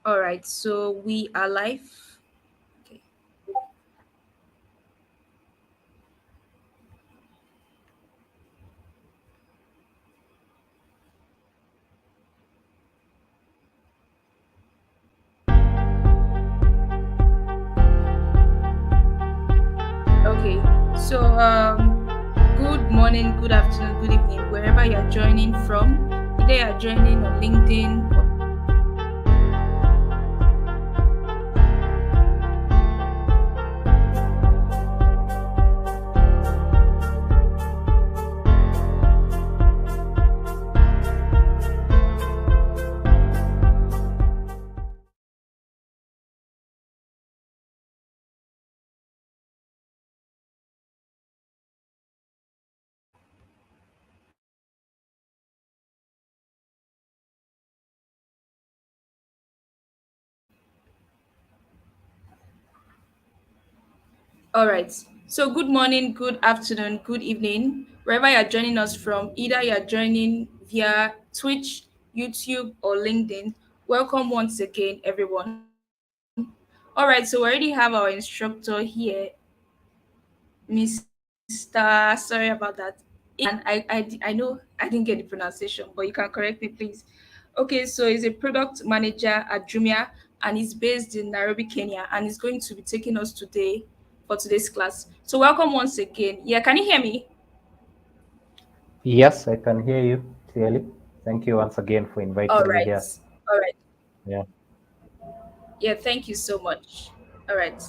All right, so we are live. Okay. Okay. So good morning, good afternoon, good evening, wherever you're joining from. Either you're joining on LinkedIn or all right. So good morning, good afternoon, good evening, wherever you're joining us from. Either you're joining via Twitch, YouTube, or LinkedIn. Welcome once again, everyone. All right, so we already have our instructor here, Mr. Sorry about that. I know I didn't get the pronunciation, but you can correct me, please. Okay, so he's a product manager at Jumia, and he's based in Nairobi, Kenya, and he's going to be taking us today for today's class. So welcome once again. Yeah, can you hear me? Yes, I can hear you clearly. Thank you once again for All inviting me right. here. All right. Yeah. Yeah, thank you so much. All right.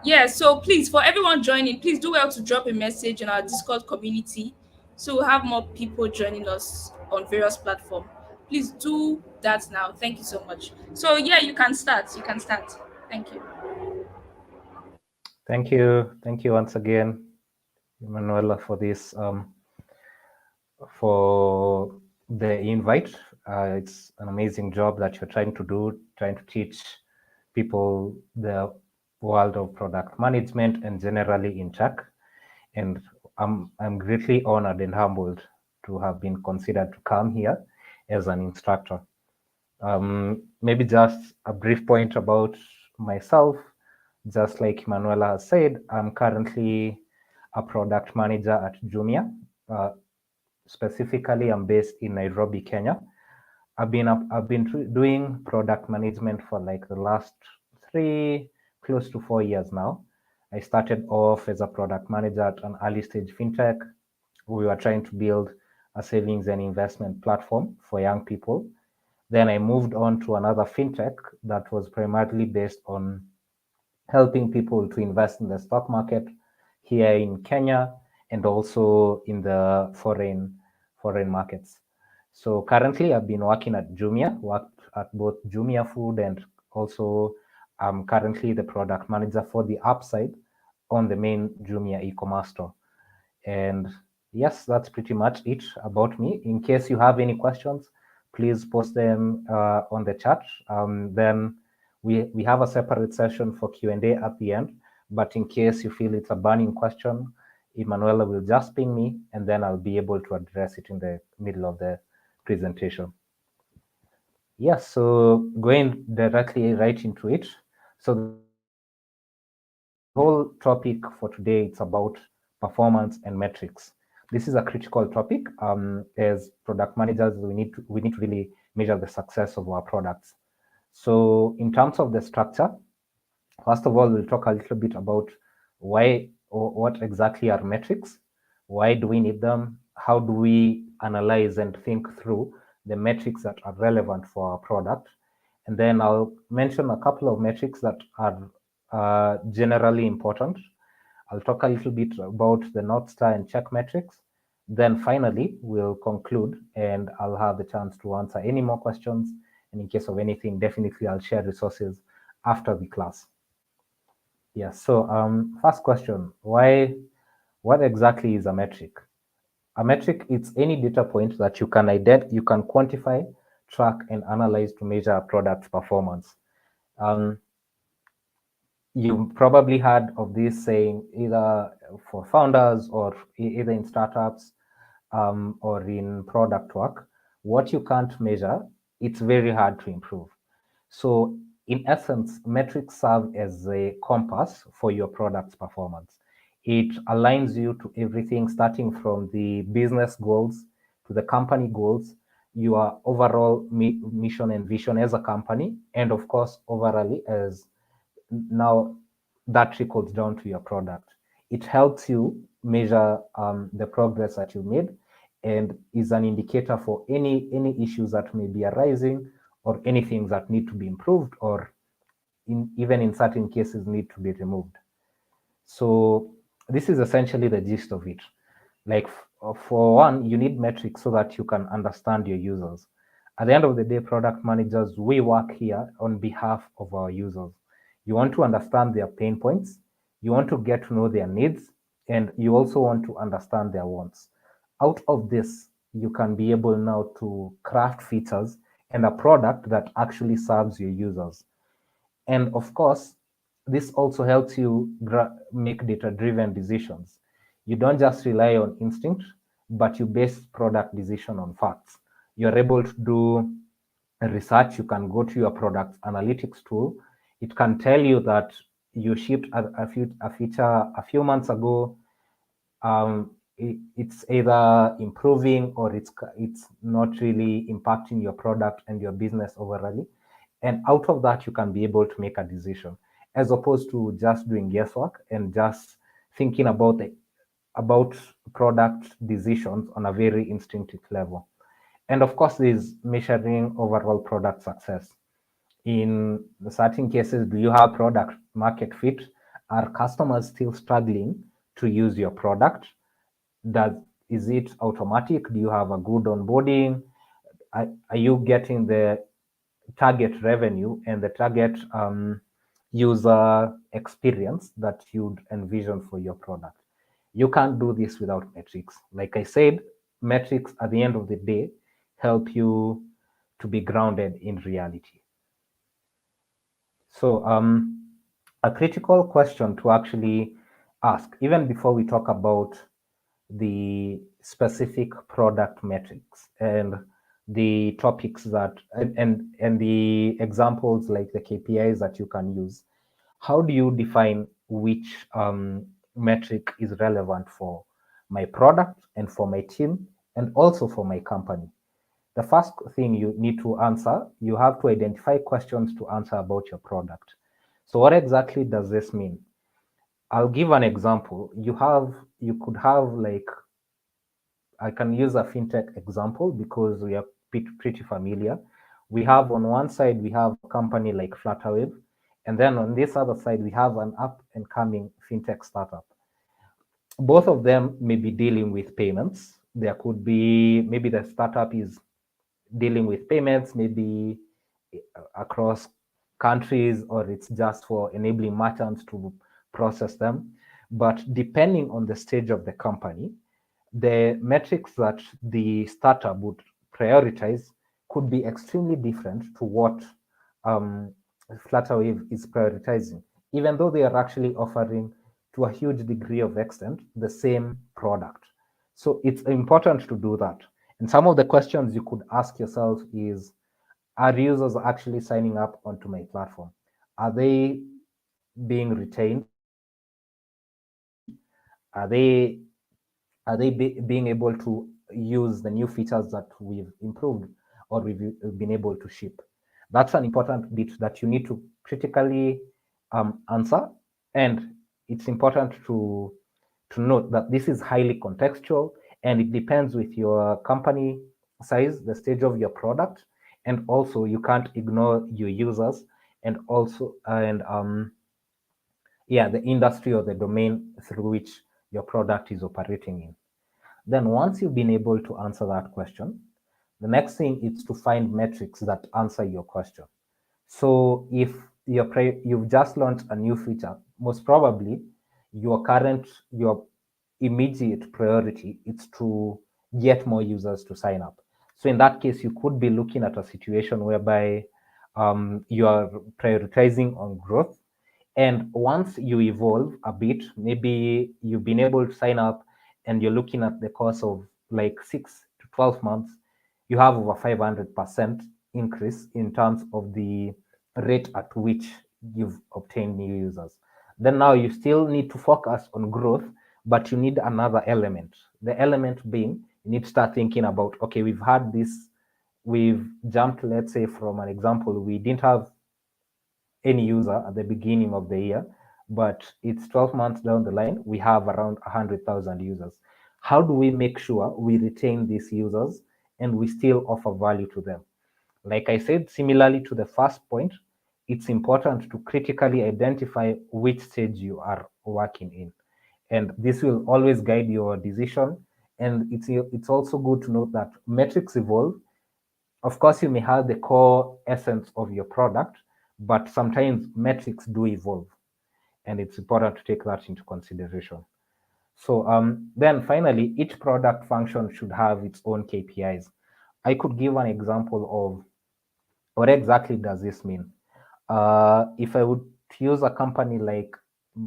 Yeah, so please, for everyone joining, please do well to drop a message in our Discord community so we'll have more people joining us on various platforms. Please do that now. Thank you so much. So, yeah, you can start. You can start. Thank you. Thank you. Thank you once again, Emanuela, for this for the invite. It's an amazing job that you're trying to do, trying to teach people the world of product management and generally in tech. And I'm greatly honored and humbled to have been considered to come here as an instructor. Maybe just a brief point about myself. Just like Manuela has said, I'm currently a product manager at Jumia. Uh, Specifically, I'm based in Nairobi, Kenya. I've been doing product management for like the last close to 4 years now. I started off as a product manager at an early stage fintech. We were trying to build a savings and investment platform for young people. Then I moved on to another fintech that was primarily based on helping people to invest in the stock market here in Kenya and also in the foreign markets. So currently, I've been working at Jumia, worked at both Jumia Food, and also I'm currently the product manager for the app side on the main Jumia e-commerce store. And yes, that's pretty much it about me. In case you have any questions, please post them on the chat. Then we have a separate session for Q&A at the end. But in case you feel it's a burning question, Emanuela will just ping me, and then I'll be able to address it in the middle of the presentation. Yes, so going directly right into it. So the whole topic for today, it's about performance and metrics. This is a critical topic. As product managers, we need to really measure the success of our products. So in terms of the structure, first of all, we'll talk a little bit about why or what exactly are metrics, why do we need them, how do we analyze and think through the metrics that are relevant for our product. And then I'll mention a couple of metrics that are generally important. I'll talk a little bit about the North Star and check metrics. Then finally, we'll conclude and I'll have the chance to answer any more questions. And in case of anything, definitely I'll share resources after the class. Yeah, so first question, what exactly is a metric? A metric is any data point that you can quantify, track, and analyze to measure a product's performance. Um, you probably heard of this saying either for founders or either in startups or in product work. What you can't measure, it's very hard to improve. So in essence, metrics serve as a compass for your product's performance. It aligns you to everything starting from the business goals to the company goals, your overall mission and vision as a company, and of course, overall as now that trickles down to your product. It helps you measure the progress that you made and is an indicator for any issues that may be arising or anything that need to be improved or even in certain cases need to be removed. So this is essentially the gist of it. Like for one, you need metrics so that you can understand your users. At the end of the day, product managers, we work here on behalf of our users. You want to understand their pain points, you want to get to know their needs, and you also want to understand their wants. Out of this, you can be able now to craft features and a product that actually serves your users. And of course, this also helps you make data-driven decisions. You don't just rely on instinct, but you base product decision on facts. You're able to do research. You can go to your product analytics tool. It can tell you that you shipped a feature a few months ago. It's either improving or it's not really impacting your product and your business overall. And out of that, you can be able to make a decision, as opposed to just doing guesswork and just thinking about product decisions on a very instinctive level. And of course, there's measuring overall product success. In certain cases, do you have product market fit? Are customers still struggling to use your product? Does is it automatic? Do you have a good onboarding? Are you getting the target revenue and the target user experience that you'd envision for your product? You can't do this without metrics. Like I said, metrics at the end of the day help you to be grounded in reality. So a critical question to actually ask, even before we talk about the specific product metrics and the topics that and the examples like the KPIs that you can use. How do you define which metric is relevant for my product and for my team and also for my company? The first thing you need to answer, you have to identify questions to answer about your product. So what exactly does this mean? I'll give an example. You could have like, I can use a fintech example because we are pretty familiar. We have on one side, we have a company like Flutterwave, and then on this other side, we have an up and coming fintech startup. Both of them may be dealing with payments. There could be, maybe the startup is dealing with payments, maybe across countries, or it's just for enabling merchants to process them. But depending on the stage of the company, the metrics that the startup would prioritize could be extremely different to what Flutterwave is prioritizing, even though they are actually offering to a huge degree of extent the same product. So it's important to do that. And some of the questions you could ask yourself is, are users actually signing up onto my platform? Are they being retained? Are they being able to use the new features that we've improved or we've been able to ship? That's an important bit that you need to critically answer. And it's important to note that this is highly contextual and it depends with your company size, the stage of your product, and also you can't ignore your users and also the industry or the domain through which your product is operating in. Then once you've been able to answer that question, the next thing is to find metrics that answer your question. So if you've just launched a new feature, most probably your immediate priority is to get more users to sign up. So in that case, you could be looking at a situation whereby you are prioritizing on growth. And once you evolve a bit, maybe you've been able to sign up and you're looking at the course of like 6 to 12 months, you have over 500% increase in terms of the rate at which you've obtained new users. Then now you still need to focus on growth, but you need another element. The element being you need to start thinking about, okay, we've had this, we've jumped, let's say from an example, we didn't have any user at the beginning of the year, but it's 12 months down the line, we have around 100,000 users. How do we make sure we retain these users and we still offer value to them? Like I said, similarly to the first point, it's important to critically identify which stage you are working in. And this will always guide your decision. And it's also good to note that metrics evolve. Of course, you may have the core essence of your product, but sometimes metrics do evolve. And it's important to take that into consideration. So then finally, each product function should have its own KPIs. I could give an example of what exactly does this mean? If I would use a company like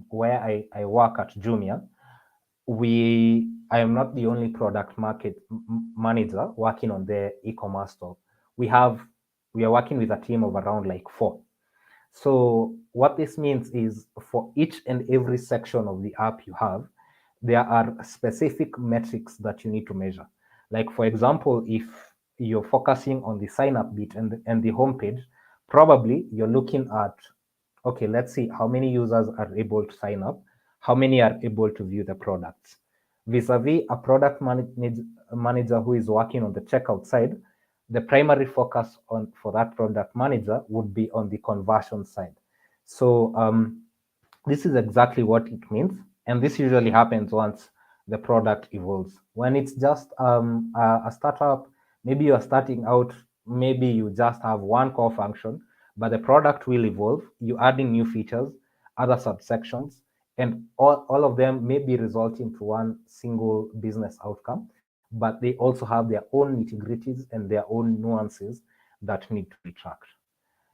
where I work at Jumia, I am not the only product market manager working on the e-commerce store. We are working with a team of around like 4. So what this means is for each and every section of the app you have, there are specific metrics that you need to measure. Like for example, if you're focusing on the sign up bit and the homepage, probably you're looking at, okay, let's see how many users are able to sign up, how many are able to view the products. Vis-a-vis a product manager who is working on the checkout side, the primary focus on for that product manager would be on the conversion side. So this is exactly what it means, and this usually happens once the product evolves. When it's just a startup, maybe you're starting out, maybe you just have one core function, but the product will evolve. You add in new features, other subsections, and all of them may be resulting to one single business outcome, but they also have their own nitty-gritties and their own nuances that need to be tracked.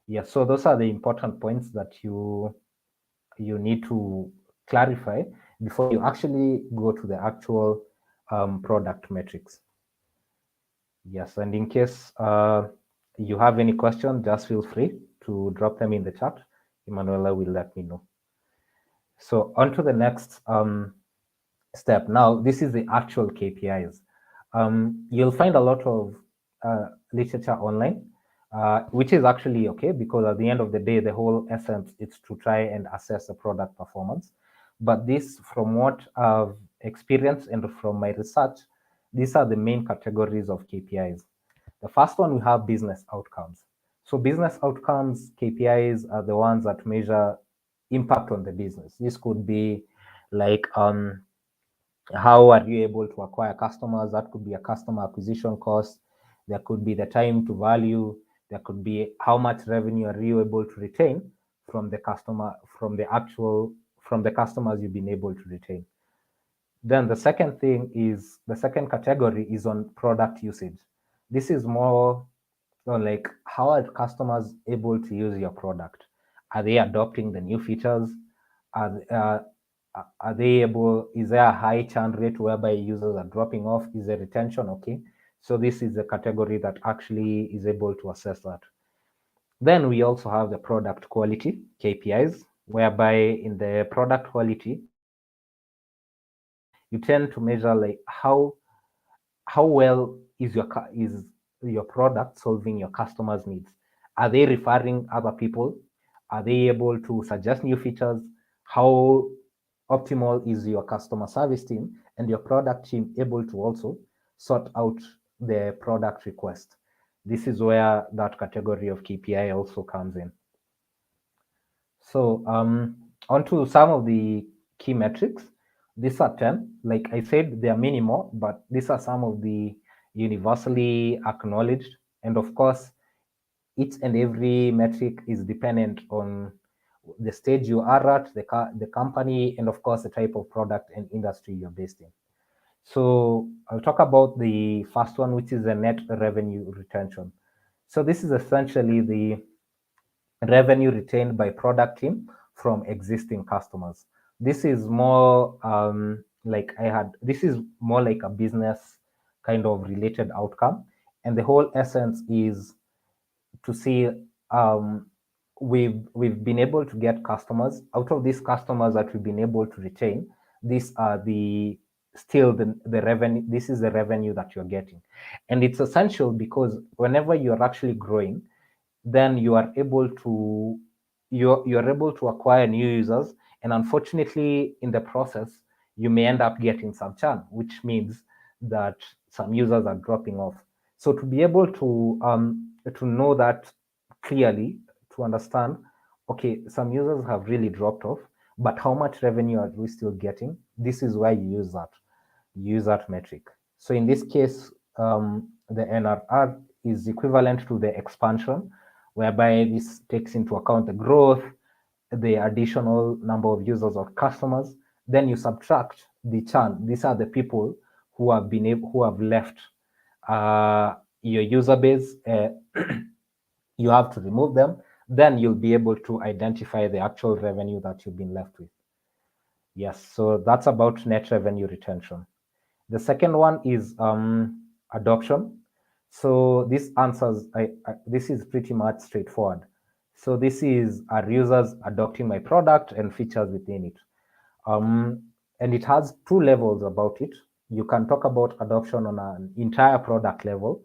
Yeah, so those are the important points that you need to clarify before you actually go to the actual product metrics. Yes, and in case you have any question, just feel free to drop them in the chat. Emanuela will let me know. So on to the next step. Now, this is the actual KPIs. You'll find a lot of literature online, which is actually okay, because at the end of the day, the whole essence is to try and assess the product performance. But this, from what I've experienced and from my research, these are the main categories of KPIs. The first one, we have business outcomes. So business outcomes, KPIs, are the ones that measure impact on the business. This could be like how are you able to acquire customers? That could be a customer acquisition cost. There could be the time to value. There could be how much revenue are you able to retain from the customer, from the customers you've been able to retain. Then the second category is on product usage. This is more on like how are customers able to use your product? Are they adopting the new features? Are, uh, are they able, is there a high churn rate whereby users are dropping off? Is there retention okay? So this is the category that actually is able to assess that. Then we also have the product quality KPIs, whereby in the product quality, you tend to measure like how well is your product solving your customers' needs? Are they referring other people? Are they able to suggest new features? How optimal is your customer service team and your product team able to also sort out the product request? This is where that category of KPI also comes in. So on to some of the key metrics. These are 10. Like I said, there are many more, but these are some of the universally acknowledged. And of course, each and every metric is dependent on the stage you are at, the company, and of course, the type of product and industry you're based in. So I'll talk about the first one, which is the net revenue retention. So this is essentially the revenue retained by product team from existing customers. This is more this is more like a business kind of related outcome. And the whole essence is to see we've been able to get customers. Out of these customers that we've been able to retain, these are the revenue. This is the revenue that you're getting, and it's essential because whenever you're actually growing, then you're able to acquire new users, and unfortunately in the process you may end up getting some churn, which means that some users are dropping off. So to be able to know that clearly, to understand, okay, some users have really dropped off, but how much revenue are we still getting? This is why you use that metric. So in this case, the NRR is equivalent to the expansion, whereby this takes into account the growth, the additional number of users or customers. Then you subtract the churn. These are the people who have left your user base. You have to remove them. Then you'll be able to identify the actual revenue that you've been left with. Yes, so that's about net revenue retention. The second one is adoption. So this is pretty much straightforward. So this is, are users adopting my product and features within it? And it has two levels about it. You can talk about adoption on an entire product level.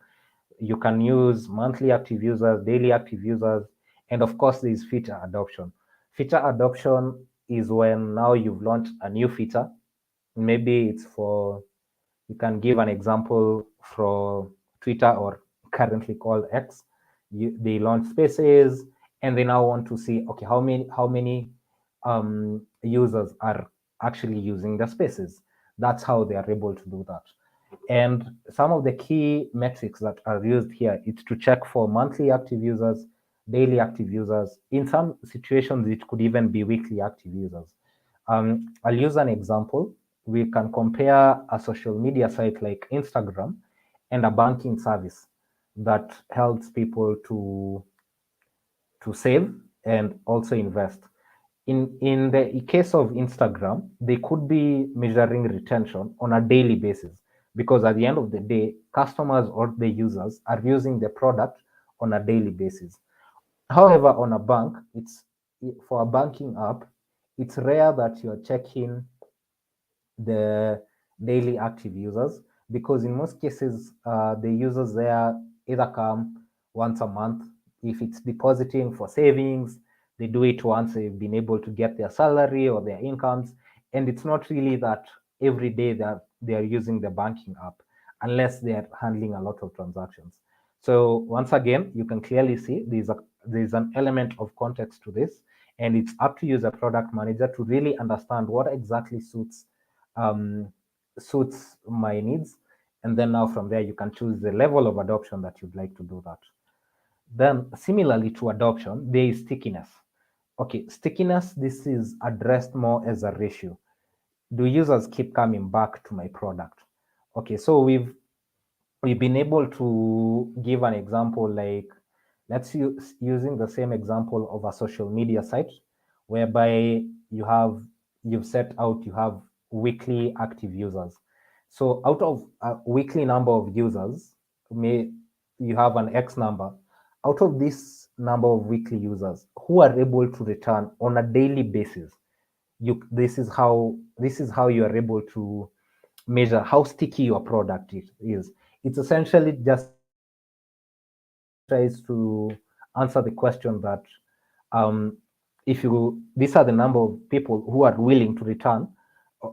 You can use monthly active users, daily active users, and of course there is feature adoption. Feature adoption is when now you've launched a new feature. Maybe it's for, you can give an example for Twitter, or currently called X. They launch Spaces, and they now want to see, okay, how many users are actually using the Spaces. That's how they are able to do that. And some of the key metrics that are used here is to check for monthly active users, daily active users. In some situations, it could even be weekly active users. I'll use an example. We can compare a social media site like Instagram and a banking service that helps people to save and also invest. In the case of Instagram, they could be measuring retention on a daily basis, because at the end of the day, customers or the users are using the product on a daily basis. However, on a bank, for a banking app, it's rare that you're checking the daily active users, because in most cases, the users there either come once a month. If it's depositing for savings, they do it once they've been able to get their salary or their incomes. And it's not really that every day they're using the banking app, unless they're handling a lot of transactions. So once again, you can clearly see there's an element of context to this, and it's up to you as a product manager to really understand what exactly um, suits my needs. And then now from there, you can choose the level of adoption that you'd like to do that. Then similarly to adoption, there is stickiness. Okay, stickiness, this is addressed more as a ratio. Do users keep coming back to my product? Okay, so we've been able to give an example, like, let's use using the same example of a social media site, whereby you've set out, you have weekly active users. So out of a weekly number of users, you have an X number. Out of this number of weekly users who are able to return on a daily basis, this is how you are able to measure how sticky your product is. It's essentially just tries to answer the question that, if these are the number of people who are willing to return.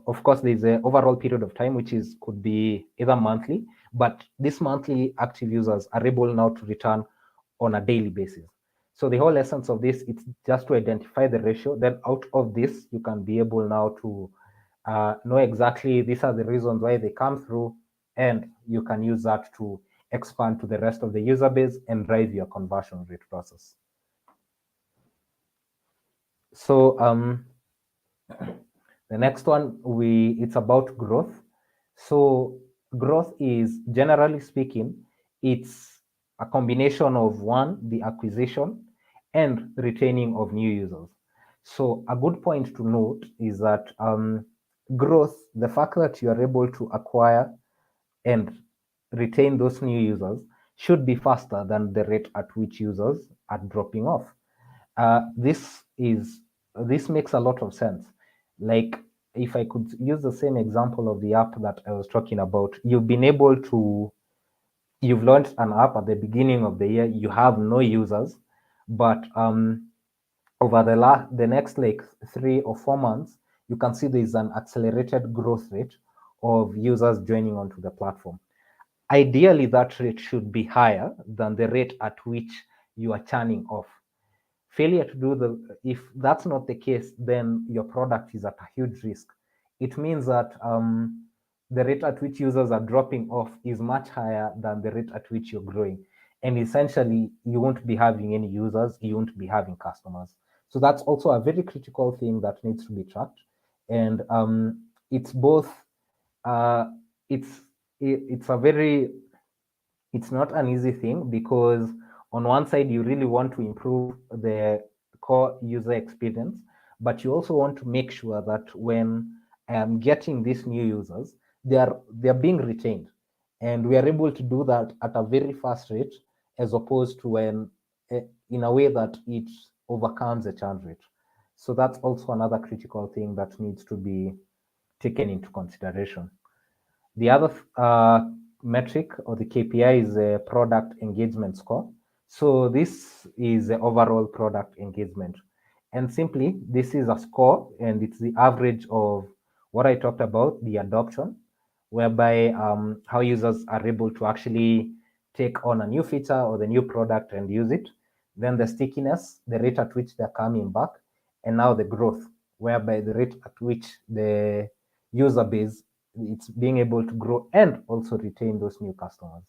Of course, there's an overall period of time, which could be either monthly, but these monthly active users are able now to return on a daily basis. So the whole essence of this, it's just to identify the ratio. Then out of this, you can be able now to know exactly these are the reasons why they come through, and you can use that to expand to the rest of the user base and drive your conversion rate process. So the next one, it's about growth. So growth is, generally speaking, it's a combination of, one, the acquisition and retaining of new users. So a good point to note is that growth, the fact that you are able to acquire and retain those new users, should be faster than the rate at which users are dropping off. This makes a lot of sense. Like, if I could use the same example of the app that I was talking about, you've launched an app at the beginning of the year, you have no users, but over the next like 3 or 4 months, you can see there's an accelerated growth rate of users joining onto the platform. Ideally, that rate should be higher than the rate at which you are churning off. Failure to do if that's not the case, then your product is at a huge risk. It means that the rate at which users are dropping off is much higher than the rate at which you're growing. And essentially, you won't be having any users, you won't be having customers. So that's also a very critical thing that needs to be tracked. And it's both, uh, it's, it's a very it's not an easy thing, because on one side you really want to improve the core user experience, but you also want to make sure that when I am getting these new users, they are being retained, and we are able to do that at a very fast rate, as opposed to when in a way that it overcomes the churn rate. So that's also another critical thing that needs to be taken into consideration. The other metric, or the KPI, is the product engagement score. So this is the overall product engagement. And simply, this is a score, and it's the average of what I talked about, the adoption, whereby how users are able to actually take on a new feature or the new product and use it. Then the stickiness, the rate at which they're coming back, and now the growth, whereby the rate at which the user base, it's being able to grow and also retain those new customers.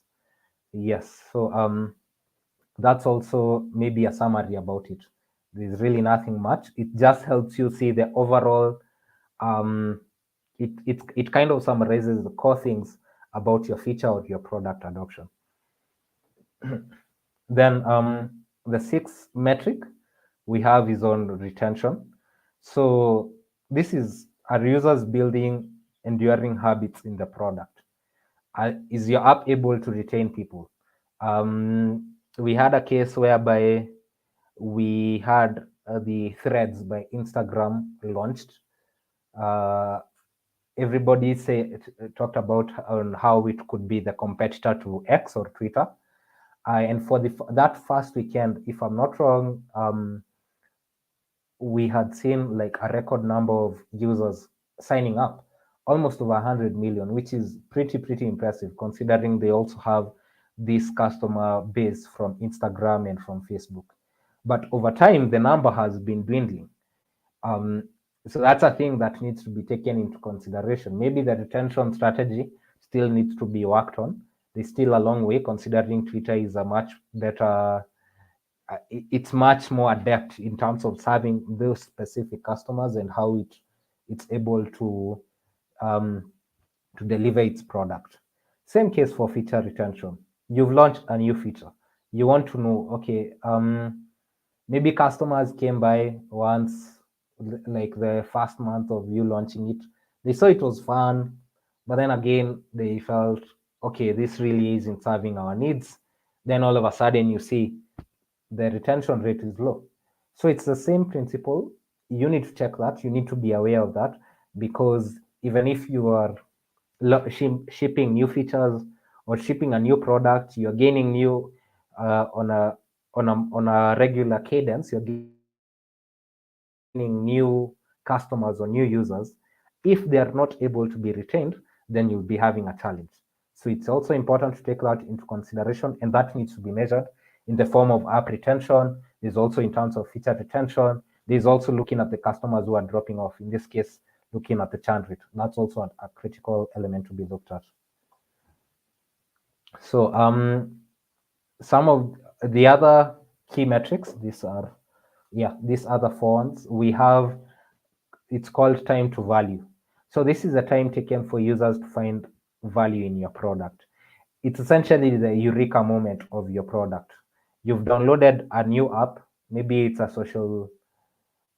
Yes, so that's also maybe a summary about it. There's really nothing much. It just helps you see the overall. Um, it kind of summarizes the core things about your feature or your product adoption. Then the sixth metric we have is on retention. So this is, are users building enduring habits in the product? Is your app able to retain people? We had a case whereby we had the threads by Instagram launched. Uh, Everybody talked about on how it could be the competitor to X or Twitter. And for that first weekend, if I'm not wrong, we had seen like a record number of users signing up, almost over 100 million, which is pretty impressive, considering they also have this customer base from Instagram and from Facebook. But over time, the number has been dwindling. Um, so that's a thing that needs to be taken into consideration. Maybe the retention strategy still needs to be worked on. There's still a long way, considering Twitter is a much better, it's much more adept in terms of serving those specific customers and how it's able um, to deliver its product. Same case for feature retention. You've launched a new feature. You want to know, okay, maybe customers came by once, like the first month of you launching it. They saw it was fun, but then again, they felt, okay, this really isn't serving our needs. Then all of a sudden, you see the retention rate is low. So it's the same principle. You need to check that. You need to be aware of that, because even if you are shipping new features or shipping a new product, you're gaining new on a regular cadence. You're gaining new customers or new users. If they are not able to be retained, then you'll be having a challenge. So it's also important to take that into consideration, and that needs to be measured in the form of app retention. There's also in terms of feature retention. There's also looking at the customers who are dropping off. In this case, looking at the churn rate. That's also a critical element to be looked at. So some of the other key metrics, these other fonts we have, it's called time to value. So this is the time taken for users to find value in your product. It's essentially the eureka moment of your product. You've downloaded a new app, maybe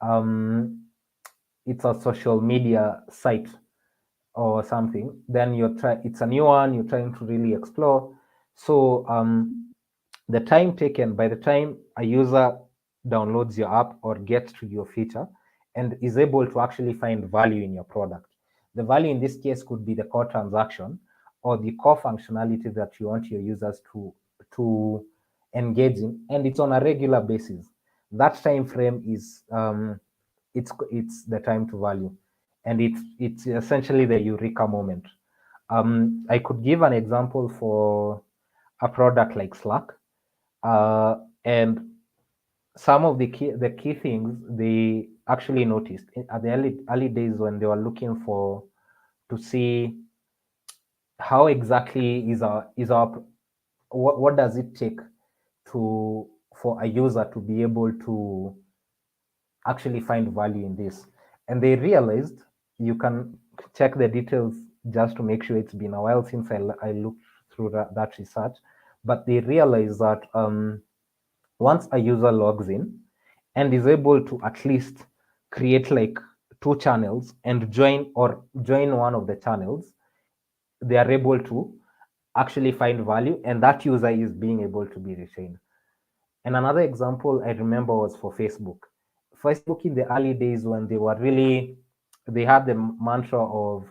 um, it's a social media site or something. Then it's a new one, you're trying to really explore. So the time taken, by the time a user downloads your app or gets to your feature and is able to actually find value in your product. The value in this case could be the core transaction or the core functionality that you want your users to engage in, and it's on a regular basis. That time frame is it's the time to value, and it's essentially the eureka moment. I could give an example for a product like Slack, and some of the key things they actually noticed at the early days when they were looking for to see how exactly is our what does it take to for a user to be able to actually find value in this. And they realized, you can check the details just to make sure, it's been a while since I looked through that research, but they realized that once a user logs in and is able to at least create like two channels and join one of the channels, they are able to actually find value, and that user is being able to be retained. And another example I remember was for Facebook. Facebook in the early days, when they had the mantra of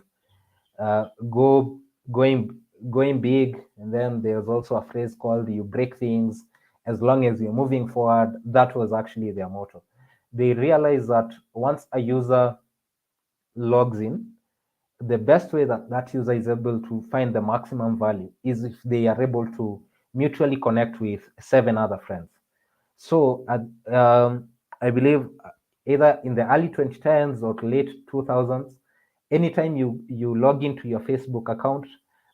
uh, go going going big, and then there's also a phrase called "you break things as long as you're moving forward." That was actually their motto. They realized that once a user logs in, the best way that that user is able to find the maximum value is if they are able to mutually connect with 7 other friends. So I believe either in the early 2010s or late 2000s, anytime you log into your Facebook account,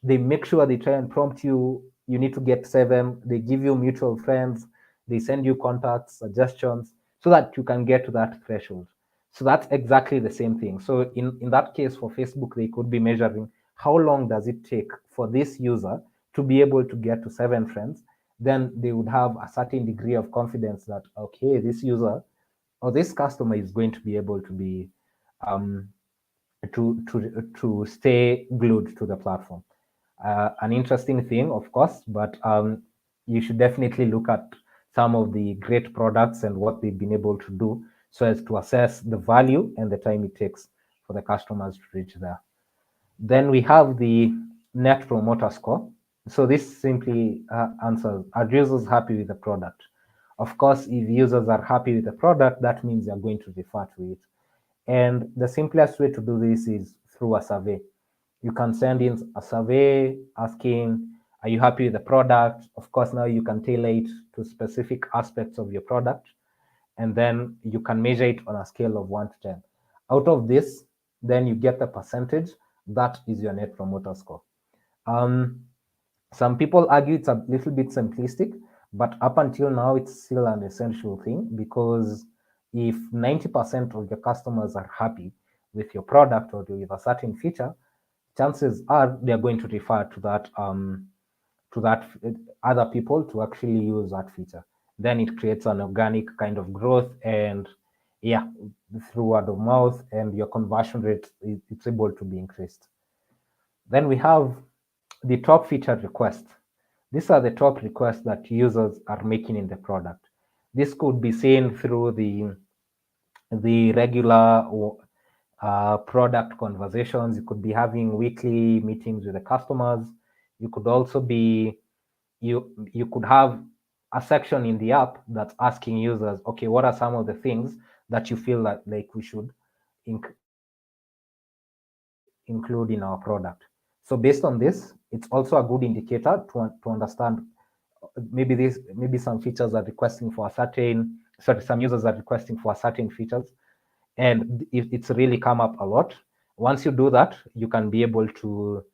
they make sure they try and prompt you. You need to get 7. They give you mutual friends. They send you contacts, suggestions, so that you can get to that threshold. So that's exactly the same thing. So in that case for Facebook, they could be measuring how long does it take for this user to be able to get to 7 friends. Then they would have a certain degree of confidence that, okay, this user or this customer is going to be able to be um, to stay glued to the platform. An interesting thing, of course, but you should definitely look at some of the great products and what they've been able to do, so as to assess the value and the time it takes for the customers to reach there. Then we have the net promoter score. So this simply answers, are users happy with the product? Of course, if users are happy with the product, that means they're going to refer to it. And the simplest way to do this is through a survey. You can send in a survey asking, are you happy with the product? Of course, now you can tailor it to specific aspects of your product, and then you can measure it on a scale of 1 to 10. Out of this, then you get the percentage. That is your net promoter score. Um, some people argue it's a little bit simplistic, but up until now, it's still an essential thing, because if 90% of your customers are happy with your product or with a certain feature, chances are they're going to refer to that other people to actually use that feature. Then it creates an organic kind of growth, and yeah, through word of mouth, and your conversion rate, it's able to be increased. Then we have the top feature requests. These are the top requests that users are making in the product. This could be seen through the regular product conversations. You could be having weekly meetings with the customers. You could also be you could have a section in the app that's asking users, okay, what are some of the things that you feel like we should include in our product? So based on this, it's also a good indicator to understand maybe some features are requesting for a some users are requesting for a certain features, and it's really come up a lot. Once you do that, you can be able to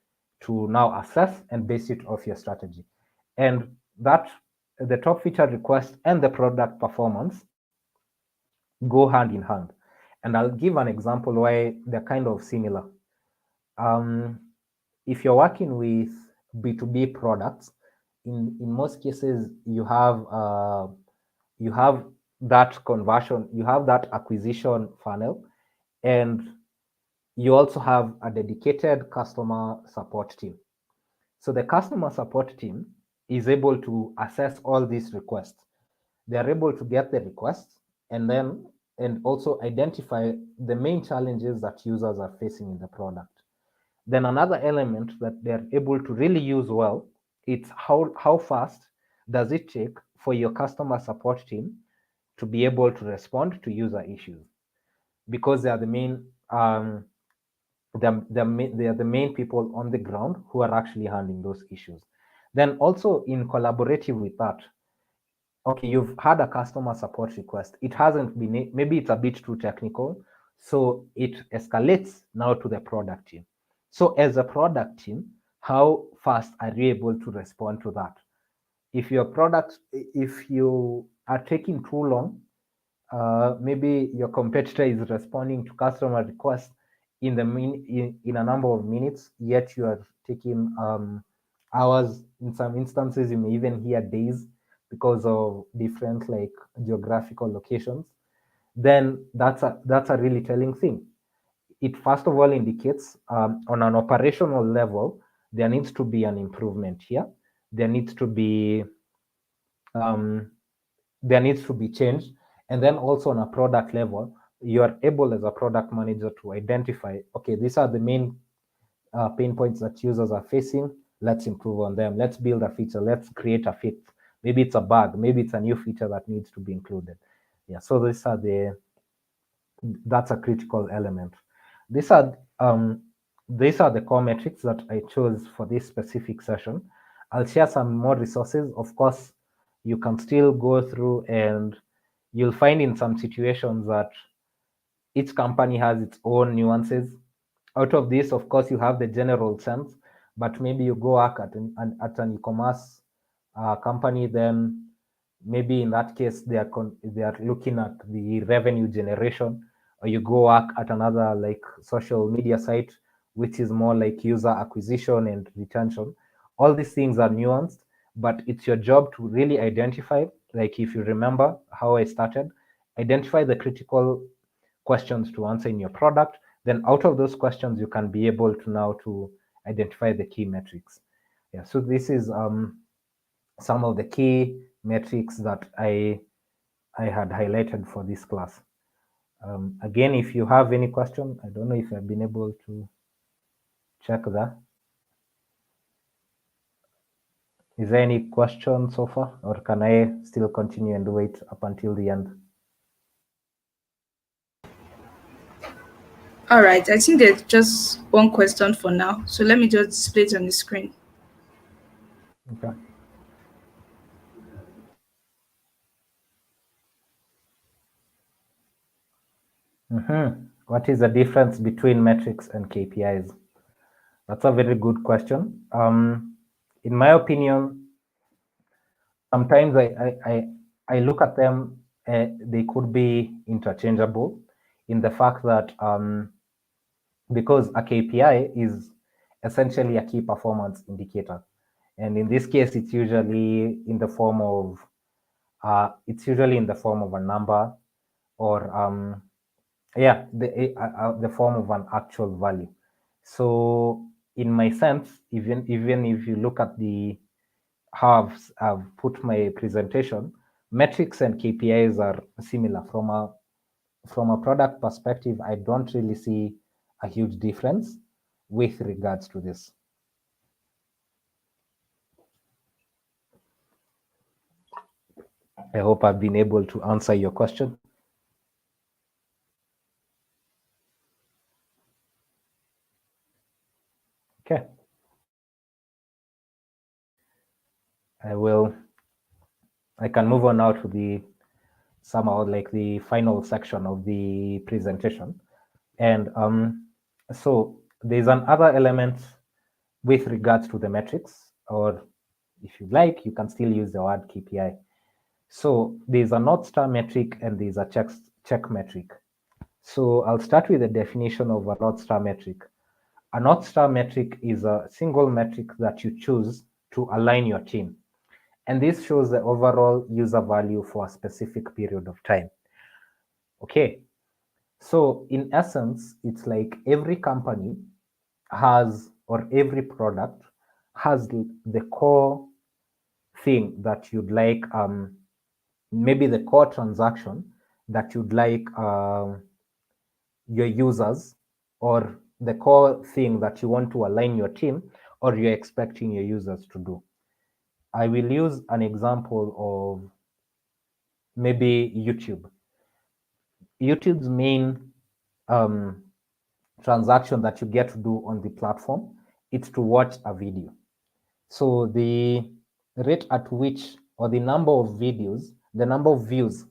now assess and base it off your strategy. And that the top feature request and the product performance go hand in hand. And I'll give an example why they're kind of similar. Um, if you're working with B2B products, in most cases you have that conversion, you have that acquisition funnel, and you also have a dedicated customer support team. So the customer support team is able to assess all these requests. They are able to get the requests and also identify the main challenges that users are facing in the product. Then another element that they're able to really use well, it's how fast does it take for your customer support team to be able to respond to user issues, because they are the main they are the main people on the ground who are actually handling those issues. Then also in collaborative with that, okay, you've had a customer support request. It hasn't been, maybe it's a bit too technical. So it escalates now to the product team. So as a product team, how fast are you able to respond to that? If you are taking too long, maybe your competitor is responding to customer requests in a number of minutes, yet you are taking hours. In some instances, you may even hear days because of different like geographical locations. Then that's a really telling thing. It first of all indicates on an operational level there needs to be an improvement here. There needs to be um, there needs to be change. And then also on a product level, you are able as a product manager to identify, okay, these are the main pain points that users are facing. Let's improve on them. Let's build a feature. Let's create a fix. Maybe it's a bug. Maybe it's a new feature that needs to be included. Yeah. So that's a critical element. These are these are the core metrics that I chose for this specific session. I'll share some more resources. Of course, you can still go through and you'll find in some situations that each company has its own nuances. Out of this, of course, you have the general sense, but maybe you go work at an e-commerce company, then maybe in that case they are looking at the revenue generation, or you go work at another like social media site, which is more like user acquisition and retention. All these things are nuanced, but it's your job to really identify, like if you remember how I started, identify the critical questions to answer in your product. Then out of those questions, you can be able to now to identify the key metrics. Yeah, so this is some of the key metrics that I had highlighted for this class. Again, if you have any question, I don't know if I've been able to check that. Is there any question so far, or can I still continue and wait up until the end? All right, I think there's just one question for now. So let me just display it on the screen. Okay. What is the difference between metrics and KPIs? That's a very good question. In my opinion, sometimes I look at them, they could be interchangeable in the fact that because a KPI is essentially a key performance indicator. And in this case, it's usually in the form of a number, or the form of an actual value. So in my sense, even if you look at the how I've put my presentation, metrics and KPIs are similar. From a product perspective, I don't really see a huge difference with regards to this. I hope I've been able to answer your question. Okay. I can move on now to the somehow like the final section of the presentation. And so there's another element with regards to the metrics, or if you like, you can still use the word KPI. So there's a North Star metric and there's a check metric. So I'll start with the definition of a North Star metric. A North Star metric is a single metric that you choose to align your team. And this shows the overall user value for a specific period of time. Okay, so in essence, it's like every company has, or every product has the core thing that you'd like maybe the core transaction that you'd like your users, or the core thing that you want to align your team or you're expecting your users to do. I will use an example of maybe YouTube. YouTube's main um, transaction that you get to do on the platform is to watch a video. So the rate at which, or the number of videos, the number of views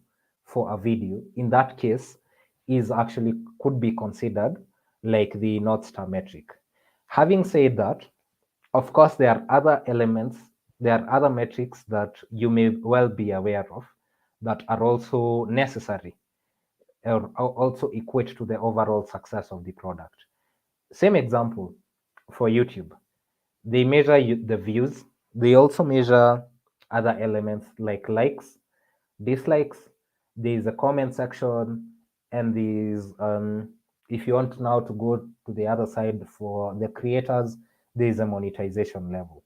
for a video in that case is actually could be considered like the North Star metric. Having said that, of course, there are other elements, there are other metrics that you may well be aware of that are also necessary or also equate to the overall success of the product. Same example for YouTube. They measure the views. They also measure other elements like likes, dislikes. There's a comment section, and there's if you want now to go to the other side for the creators, there's a monetization level.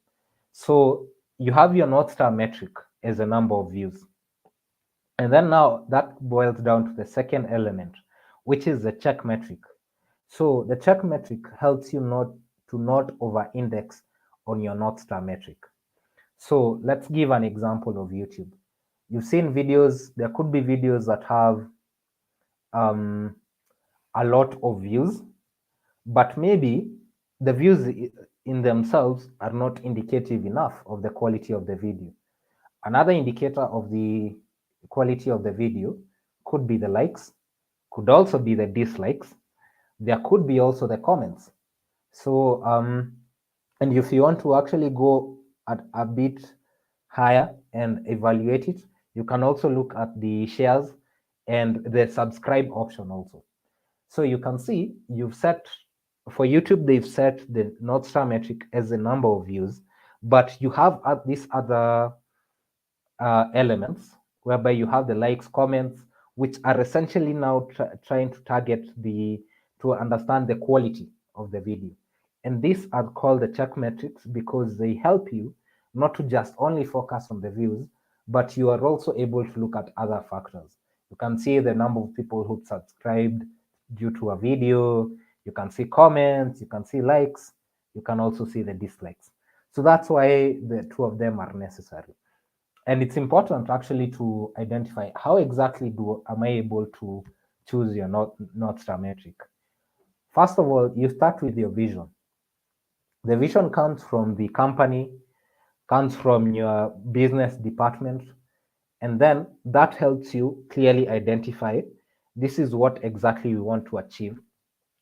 So you have your North Star metric as a number of views. And then now that boils down to the second element, which is the check metric. So the check metric helps you not over-index on your North Star metric. So let's give an example of YouTube. You've seen videos, there could be videos that have um, a lot of views, but maybe the views in themselves are not indicative enough of the quality of the video. Another indicator of the quality of the video could be the likes, could also be the dislikes. There could be also the comments. So, and if you want to actually go at a bit higher and evaluate it, you can also look at the shares and the subscribe option also. So you can see you've set, for YouTube, they've set the North Star metric as the number of views, but you have these other elements whereby you have the likes, comments, which are essentially now trying to target to understand the quality of the video. And these are called the check metrics because they help you not to just only focus on the views, but you are also able to look at other factors. You can see the number of people who subscribed due to a video, you can see comments, you can see likes, you can also see the dislikes. So that's why the two of them are necessary. And it's important actually to identify how exactly am I able to choose your North Star metric. First of all, you start with your vision. The vision comes from the company, comes from your business department, and then that helps you clearly identify this is what exactly we want to achieve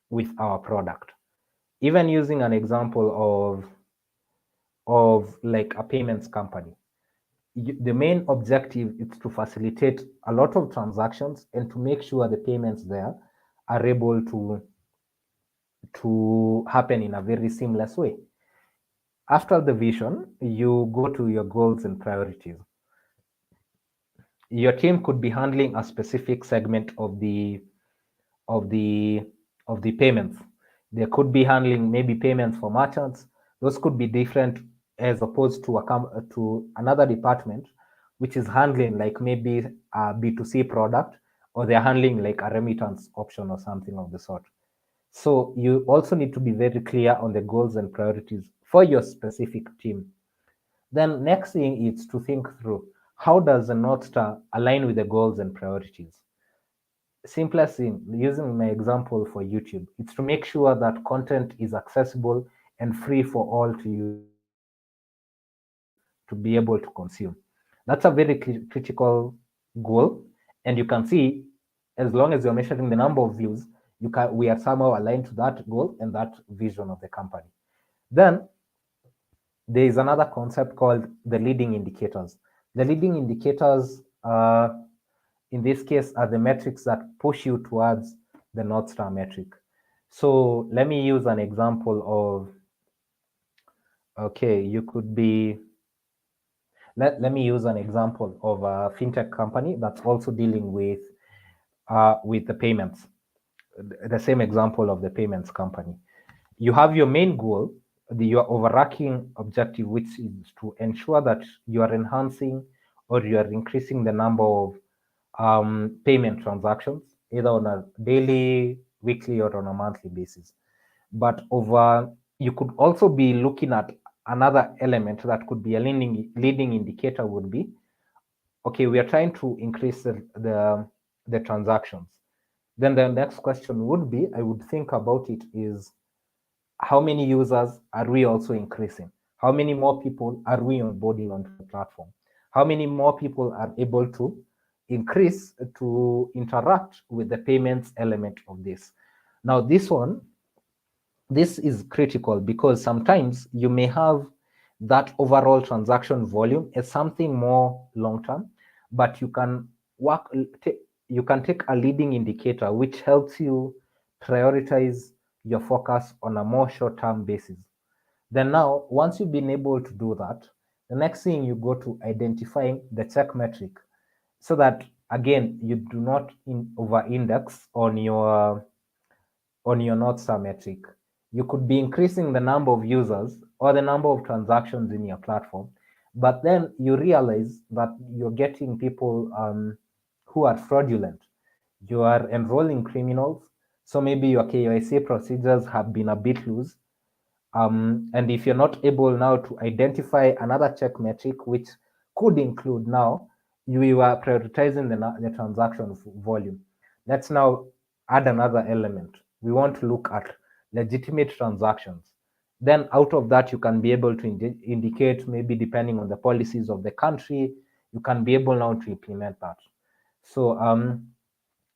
with our product. Even using an example of like a payments company, the main objective is to facilitate a lot of transactions and to make sure the payments there are able to happen in a very seamless way. After the vision, you go to your goals and priorities. Your team could be handling a specific segment of the of the payments. They could be handling maybe payments for merchants. Those could be different as opposed to another department, which is handling like maybe a B2C product, or they're handling like a remittance option or something of the sort. So you also need to be very clear on the goals and priorities for your specific team. Then next thing is to think through how does the North Star align with the goals and priorities. Simplest thing, using my example for YouTube, it's to make sure that content is accessible and free for all to be able to consume. That's a very critical goal. And you can see, as long as you're measuring the number of views, we are somehow aligned to that goal and that vision of the company. Then there is another concept called the leading indicators. The leading indicators, in this case, are the metrics that push you towards the North Star metric. So let me use an example okay, you could be, let me use an example of a fintech company that's also dealing with the payments. The same example of the payments company. You have your main goal, your overarching objective, which is to ensure that you are enhancing or you are increasing the number of payment transactions, either on a daily, weekly, or on a monthly basis. But over, you could also be looking at another element that could be a leading indicator would be, okay, we are trying to increase the transactions. Then the next question would be, I would think about it is, how many users are we also increasing? How many more people are we onboarding onto the platform? How many more people are able to increase to interact with the payments element of this? Now, this is critical because sometimes you may have that overall transaction volume as something more long term, but you can take a leading indicator which helps you prioritize your focus on a more short term basis. Then now, once you've been able to do that, the next thing you go to identifying the check metric, so that again you do not over index on your North Star metric. You could be increasing the number of users or the number of transactions in your platform, but then you realize that you're getting people who are fraudulent. You are enrolling criminals. So maybe your KYC procedures have been a bit loose. And if you're not able now to identify another check metric, which could include now, you are prioritizing the transaction volume. Let's now add another element. We want to look at legitimate transactions. Then out of that, you can be able to indicate, maybe depending on the policies of the country, you can be able now to implement that. So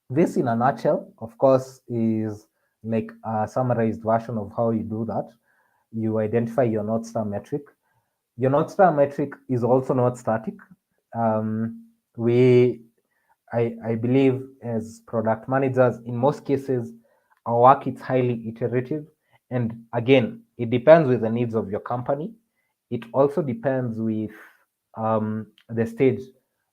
this in a nutshell, of course, is like a summarized version of how you do that. You identify your North Star metric. Your North Star metric is also not static. We, I believe, as product managers, in most cases, our work is highly iterative. And again, it depends with the needs of your company. It also depends with the stage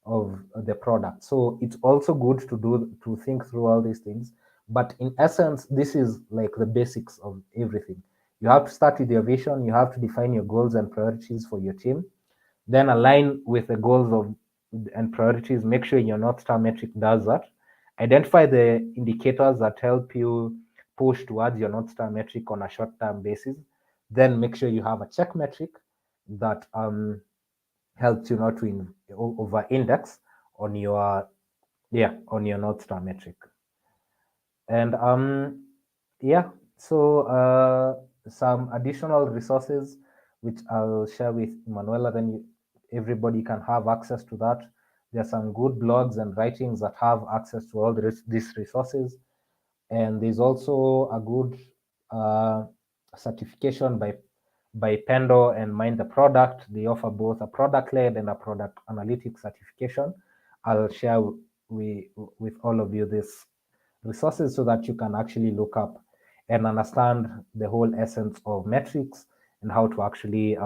of the product. So it's also good to think through all these things. But in essence, this is like the basics of everything. You have to start with your vision. You have to define your goals and priorities for your team. Then align with the goals of and priorities. Make sure your North Star metric does that. Identify the indicators that help you push towards your North Star metric on a short-term basis. Then make sure you have a check metric that helps you not to over index on your on your North Star metric. And yeah, so some additional resources which I'll share with Manuela, then everybody can have access to that. There are some good blogs and writings that have access to all these resources. And there's also a good certification by Pendo and Mind the Product. They offer both a product-led and a product analytics certification. I'll share with all of you this resources so that you can actually look up and understand the whole essence of metrics and how to actually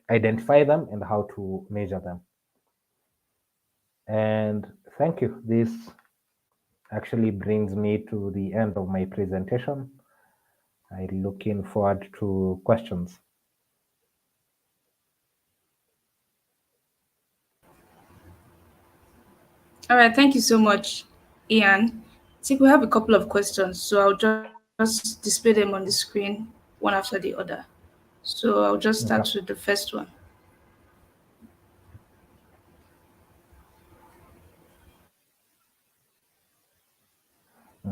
identify them and how to measure them. And thank you. This actually brings me to the end of my presentation. I'm looking forward to questions. All right, thank you so much, Ian. I think we have a couple of questions, so I'll just display them on the screen one after the other. So I'll just start with Okay. the first one.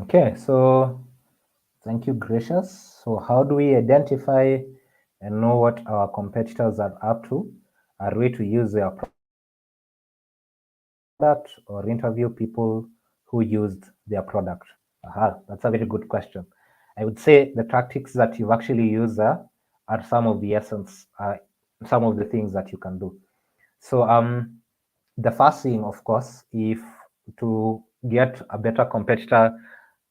Okay, so thank you, Gracious. So how do we identify and know what our competitors are up to? Are we to use their product or interview people who used their product? Aha, that's a very good question. I would say the tactics that you've actually used there are some of the things that you can do. So the first thing, of course, if to get a better competitor,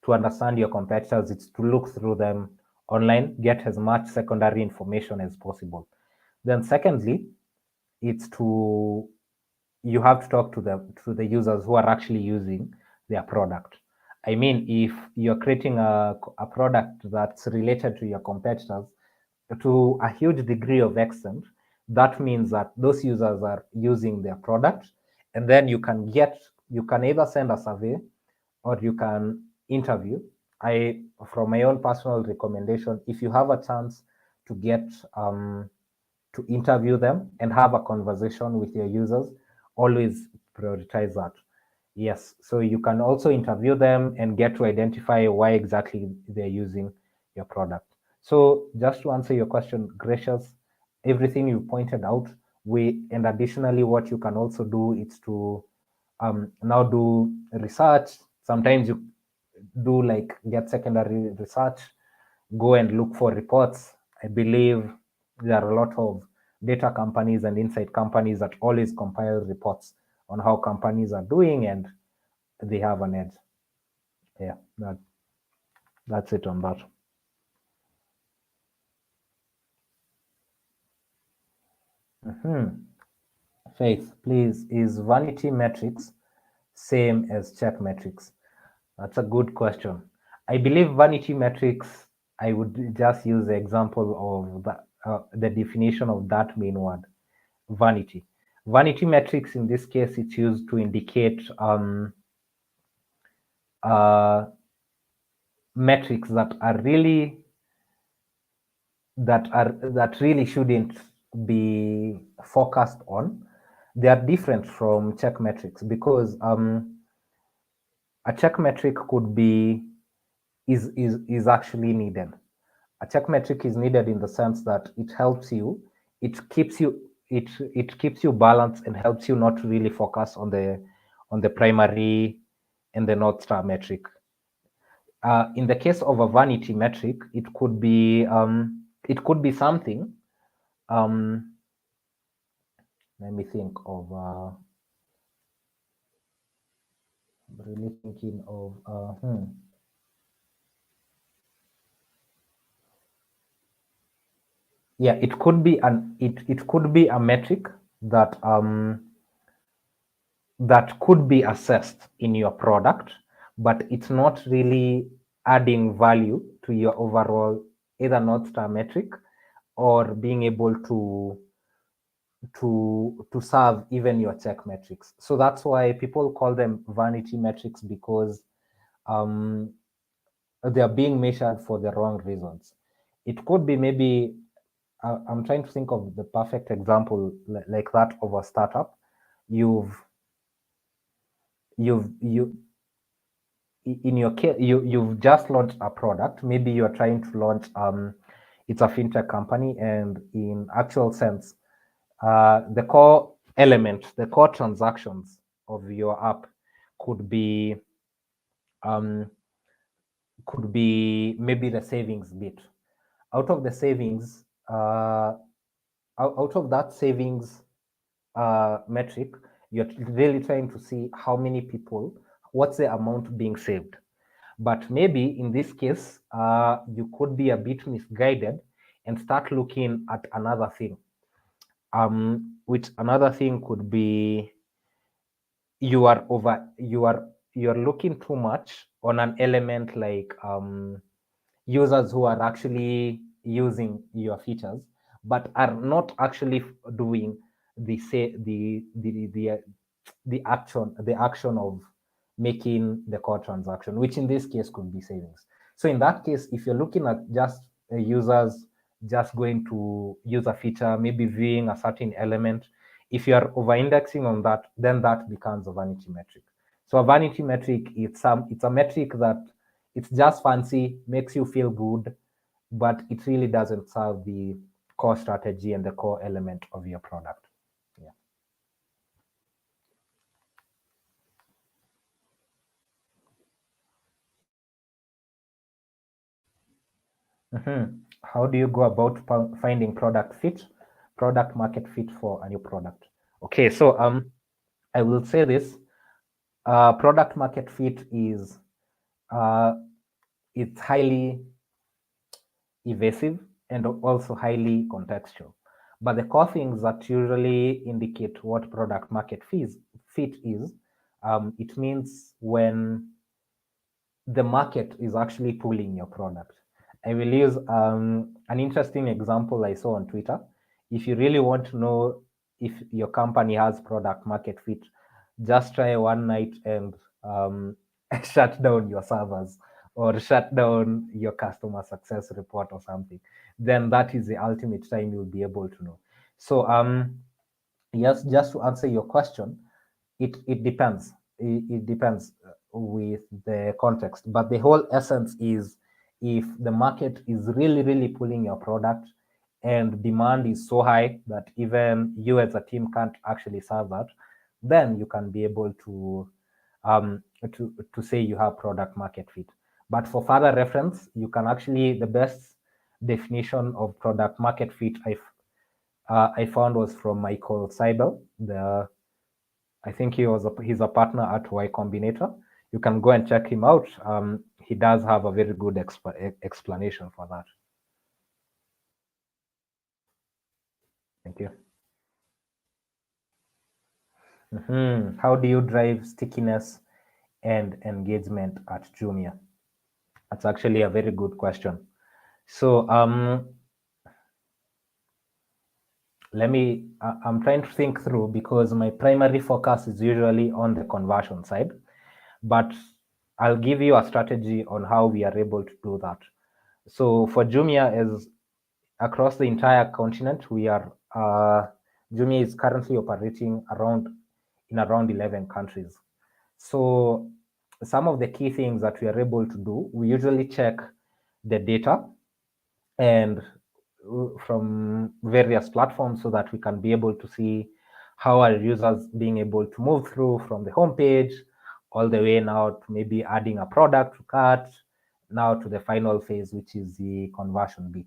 to understand your competitors, it's to look through them online, get as much secondary information as possible. Then secondly, it's to you have to talk to the users who are actually using their product. I mean, if you're creating a product that's related to your competitors to a huge degree of extent, that means that those users are using their product, and then you can either send a survey or you can interview. From my own personal recommendation, if you have a chance to get to interview them and have a conversation with your users, always prioritize that. Yes, so you can also interview them and get to identify why exactly they're using your product. So just to answer your question, Gracious, everything you pointed out, and additionally, what you can also do is to now do research. Sometimes you do like get secondary research, go and look for reports. I believe there are a lot of data companies and insight companies that always compile reports on how companies are doing, and they have an edge. Yeah, that's it on that. Faith, please, is vanity metrics same as check metrics? That's a good question. I believe vanity metrics, I would just use the example of the definition of that main word, vanity. Vanity metrics, in this case, it's used to indicate uh, metrics that really shouldn't be focused on. They are different from check metrics because a check metric could be is actually needed. A check metric is needed in the sense that it helps you, it keeps you balanced and helps you not really focus on the primary and the North Star metric. In the case of a vanity metric, it could be something. Let me think of really thinking of yeah, it could be it could be a metric that could be assessed in your product, but it's not really adding value to your overall either North Star metric or being able to serve even your check metrics. So that's why people call them vanity metrics, because they are being measured for the wrong reasons. It could be maybe I'm trying to think of the perfect example like that of a startup. You've you in your case you've just launched a product. Maybe you're trying to launch it's a fintech company, and in actual sense, the core element, the core transactions of your app could be um, maybe the savings bit. Out of the savings, out of that savings metric, you're really trying to see how many people, what's the amount being saved. But maybe in this case, you could be a bit misguided and start looking at another thing. Which another thing could be you're looking too much on an element like users who are actually using your features but are not actually doing the say the action of making the core transaction, which in this case could be savings. So in that case, if you're looking at just users just going to use a feature, maybe viewing a certain element, if you're over indexing on that, then that becomes a vanity metric. So a vanity metric, it's a metric that it's just fancy, makes you feel good, but it really doesn't serve the core strategy and the core element of your product. Yeah. How do you go about finding product market fit for a new product? Okay, so I will say this: product market fit is it's highly evasive and also highly contextual. But the core things that usually indicate what product market fit is, it means when the market is actually pulling your product. I will use an interesting example I saw on Twitter. if you really want to know if your company has product market fit, just try one night and shut down your servers or shut down your customer success report or something. Then that is the ultimate time you'll be able to know. So yes, just to answer your question, it depends. It depends with the context, but the whole essence is, if the market is really pulling your product and demand is so high that even you as a team can't actually serve that, then you can be able to say you have product market fit. But for further reference, you can actually, the best definition of product market fit I found was from Michael Seibel. I think he's a partner at Y Combinator. You can go and check him out. He does have a very good explanation for that. Thank you. How do you drive stickiness and engagement at Jumia? That's actually a very good question. So I'm trying to think through, because my primary focus is usually on the conversion side, but I'll give you a strategy on how we are able to do that. So for Jumia, is across the entire continent, Jumia is currently operating in around 11 countries. So some of the key things that we are able to do, we usually check the data and from various platforms, so that we can be able to see how our users being able to move through from the homepage all the way now to maybe adding a product to cart, now to the final phase, which is the conversion bit.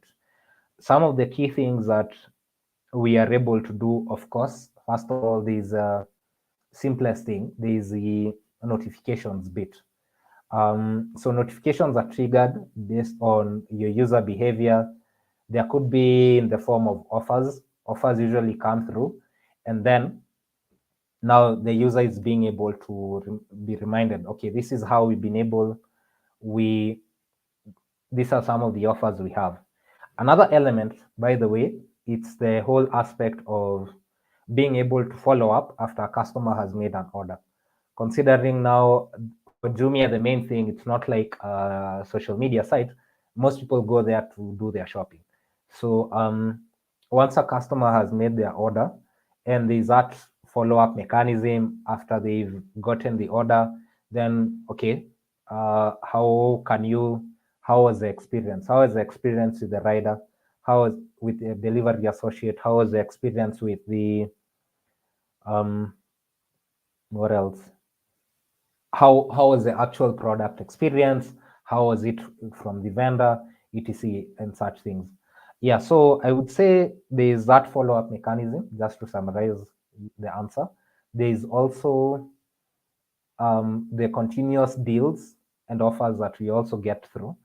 Some of the key things that we are able to do, of course, first of all, there's simplest thing, there's the notifications bit. So notifications are triggered based on your user behavior. There could be in the form of offers. Offers usually come through, and then now the user is being able to be reminded, okay, this is how we've been able, these are some of the offers we have. Another element, by the way, it's the whole aspect of being able to follow up after a customer has made an order. Considering now for Jumia, the main thing, it's not like a social media site. Most people go there to do their shopping. So once a customer has made their order and there's that follow-up mechanism after they've gotten the order, then okay, how was the experience? How was the experience with the rider? How was with the delivery associate? How was the experience with the what else? How was the actual product experience? How was it from the vendor, etc., and such things? Yeah, so I would say there is that follow-up mechanism. Just to summarize the answer, there is also the continuous deals and offers that we also get through,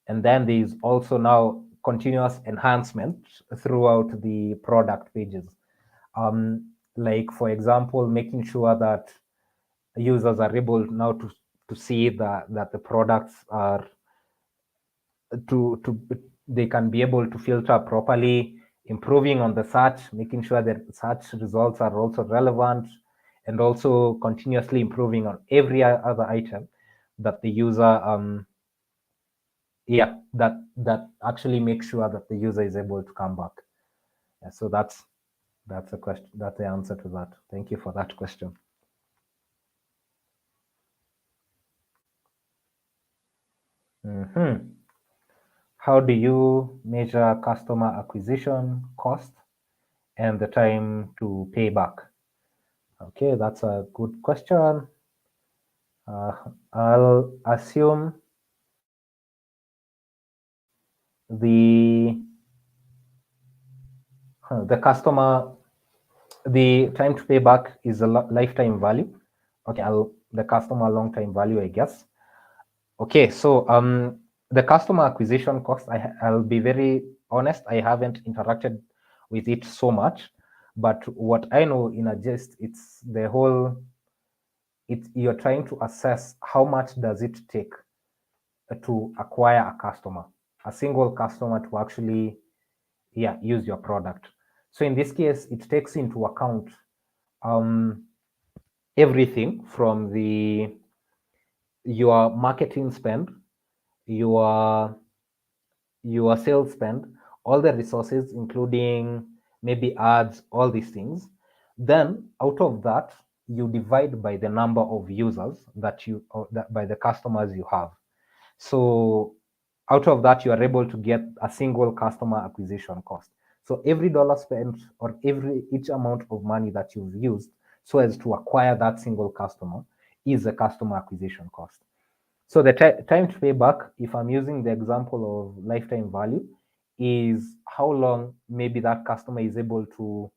and then there is also now continuous enhancement throughout the product pages. Like for example, making sure that users are able now to see that the products are they can be able to filter properly, improving on the search, making sure that search results are also relevant, and also continuously improving on every other item that the user that actually makes sure that the user is able to come back. Yeah, so that's a question. That's the answer to that. Thank you for that question. How do you measure customer acquisition cost and the time to pay back? Okay, that's a good question. I'll assume the customer, the time to pay back is a lifetime value. Okay, the customer long-time value, I guess. Okay, so the customer acquisition cost, I'll be very honest, I haven't interacted with it so much, but what I know in a gist, it's the whole, you're trying to assess how much does it take to acquire a customer, a single customer to actually use your product. So in this case, it takes into account um, everything from your marketing spend, your your sales spend, all the resources, including maybe ads, all these things. Then out of that, you divide by the number of users that you, or that by the customers you have. So out of that, you are able to get a single customer acquisition cost. So every dollar spent, or each amount of money that you've used so as to acquire that single customer, is a customer acquisition cost. So the time to pay back, if I'm using the example of lifetime value, is how long maybe that customer is able to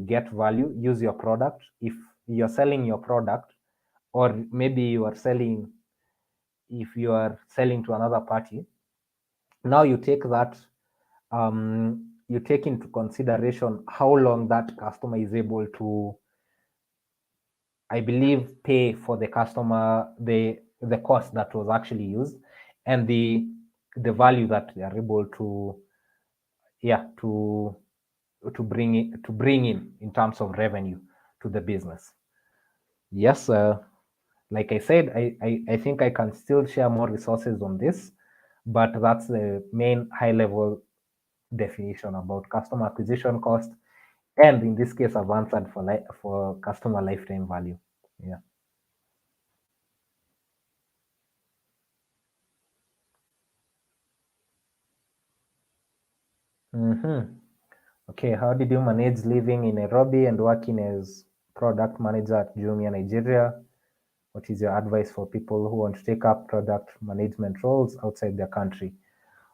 get value, use your product. If you're selling your product, or maybe you are selling, if you are selling to another party, now you take that, you take into consideration how long that customer is able to, I believe, pay for the customer, the cost that was actually used, and the value that they are able to, yeah, to bring in terms of revenue to the business. Yes, like I said, I think I can still share more resources on this, but that's the main high level definition about customer acquisition cost, and in this case, I've answered for customer lifetime value. Yeah. Mm-hmm. Okay, how did you manage living in Nairobi and working as product manager at Jumia Nigeria? What is your advice for people who want to take up product management roles outside their country?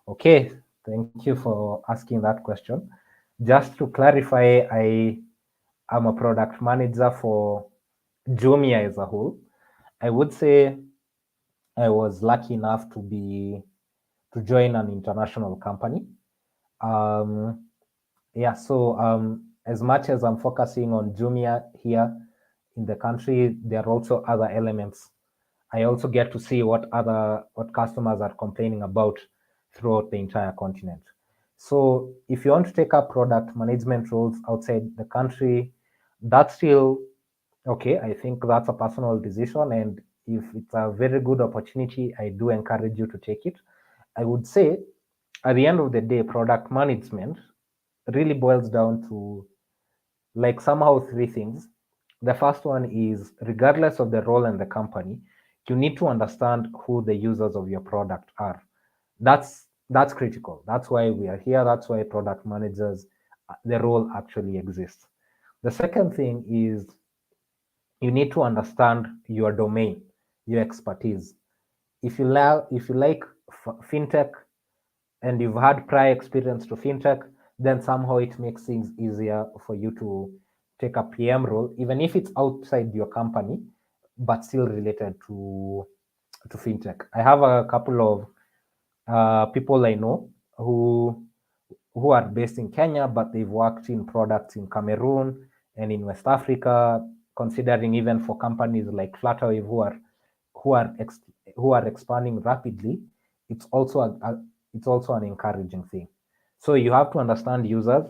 Okay, thank you for asking that question. Just to clarify, I am a product manager for Jumia as a whole. I would say I was lucky enough to join an international company. Um, Yeah, so as much as I'm focusing on Jumia here in the country, there are also other elements. I also get to see what customers are complaining about throughout the entire continent. So if you want to take up product management roles outside the country, that's still okay. I think that's a personal decision, and if it's a very good opportunity, I do encourage you to take it. I would say at the end of the day, product management really boils down to like somehow three things. The first one is, regardless of the role in the company, you need to understand who the users of your product are. That's critical. That's why we are here. That's why product managers, the role actually exists. The second thing is, you need to understand your domain, your expertise. If you like fintech, and you've had prior experience to fintech, then somehow it makes things easier for you to take a PM role, even if it's outside your company, but still related to fintech. I have a couple of people I know who are based in Kenya, but they've worked in products in Cameroon and in West Africa, considering even for companies like Flutterwave who are ex- who are expanding rapidly. It's also it's also an encouraging thing. So you have to understand users,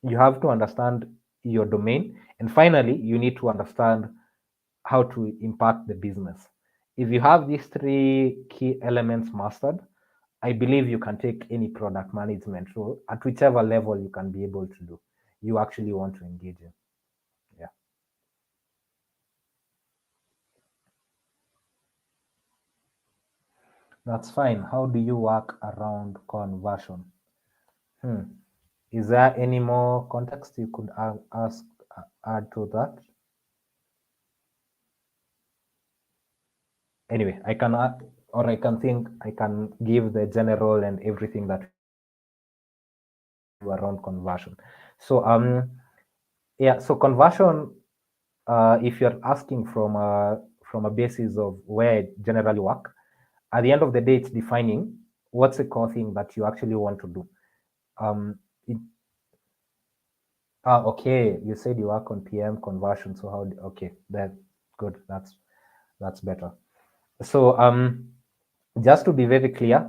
you have to understand your domain, and finally, you need to understand how to impact the business. If you have these three key elements mastered, I believe you can take any product management role at whichever level you can be able to do, you actually want to engage in. Yeah, that's fine. How do you work around conversion? Hmm. Is there any more context you could add to that? Anyway, I can add, or I can think I can give the general and everything that around conversion. So yeah, so conversion, if you're asking from a basis of where it generally work, at the end of the day, it's defining what's the core thing that you actually want to do. It, okay, you said you work on PM conversion, so how? Okay, that good. That's better. So just to be very clear,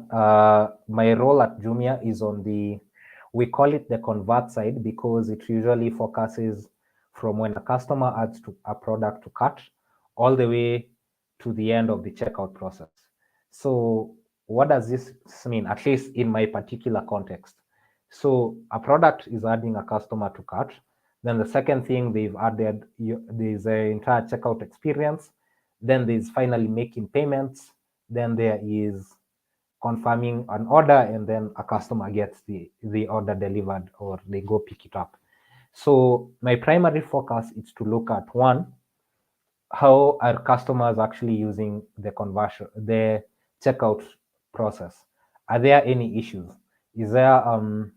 my role at Jumia is on the We call it the convert side because it usually focuses from when a customer adds to a product to cart all the way to the end of the checkout process. So what does this mean, at least in my particular context? So a product is adding a customer to cart. Then the second thing they've added, there's an entire checkout experience. Then there's finally making payments. Then there is confirming an order, and then a customer gets the order delivered or they go pick it up. So my primary focus is to look at one, how are customers actually using the conversion, the checkout process? Are there any issues? Is there a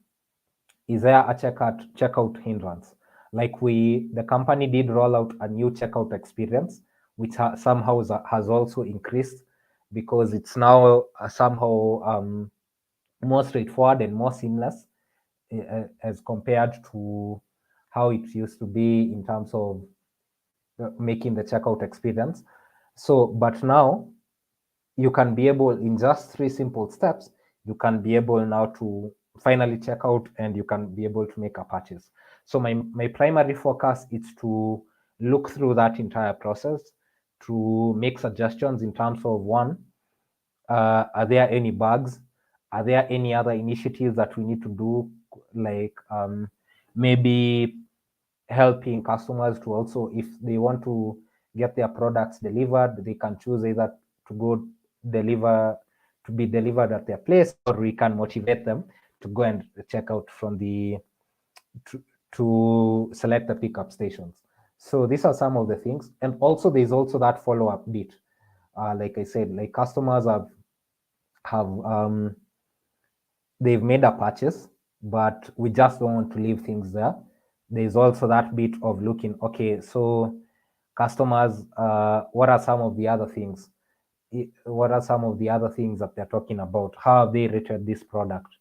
checkout hindrance? Like the company did roll out a new checkout experience, which somehow has also increased because it's now somehow more straightforward and more seamless as compared to how it used to be in terms of making the checkout experience. So, but now you can be able, in just 3 simple steps, you can be able now to finally check out and you can be able to make a purchase. So my primary focus is to look through that entire process, to make suggestions in terms of one, are there any bugs? Are there any other initiatives that we need to do, like maybe helping customers to also, if they want to get their products delivered, they can choose either to go deliver, to be delivered at their place, or we can motivate them to go and check out from to, to select the pickup stations. So these are some of the things. And also there's also that follow-up bit. Like I said, like customers have they've made a purchase, but we just don't want to leave things there. There's also that bit of looking, okay, so customers, what are some of the other things? What are some of the other things that they're talking about? How have they rated this product?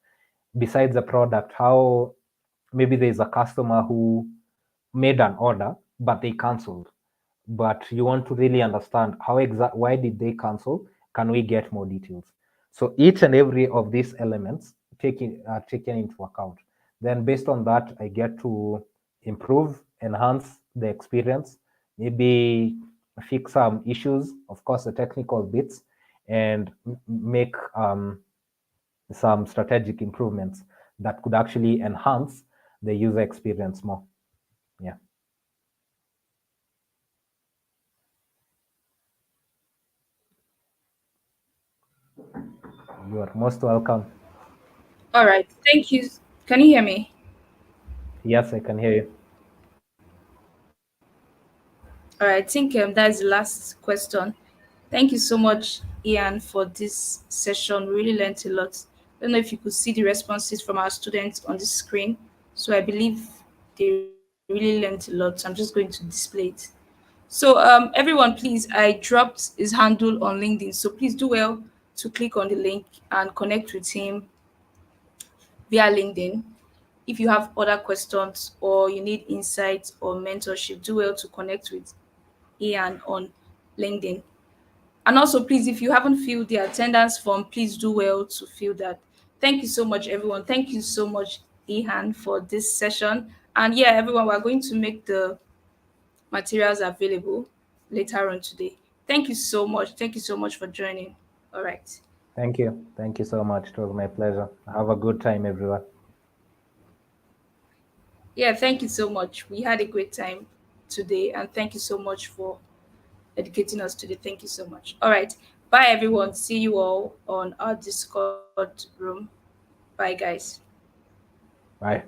Besides the product, how maybe there's a customer who made an order, but they canceled. But you want to really understand why did they cancel? Can we get more details? So each and every of these elements taken into account. Then based on that, I get to improve, enhance the experience, maybe fix some issues, of course, the technical bits, and make some strategic improvements that could actually enhance the user experience more. Yeah. You are most welcome. All right. Thank you. Can you hear me? Yes, I can hear you. All right. I think that's the last question. Thank you so much, Ian, for this session. We really learned a lot. I don't know if you could see the responses from our students on the screen. So I believe they really learned a lot. So I'm just going to display it. So everyone, please, I dropped his handle on LinkedIn. So please do well to click on the link and connect with him via LinkedIn. If you have other questions or you need insights or mentorship, do well to connect with Ian on LinkedIn. And also, please, if you haven't filled the attendance form, please do well to fill that. Thank you so much, everyone. Thank you so much, Ihan, for this session. And yeah, everyone, we're going to make the materials available later on today. Thank you so much. Thank you so much for joining. All right. Thank you. Thank you so much. It was my pleasure. Have a good time, everyone. Yeah, thank you so much. We had a great time today, and thank you so much for educating us today. Thank you so much. All right. Bye, everyone. See you all on our Discord room. Bye, guys. Bye.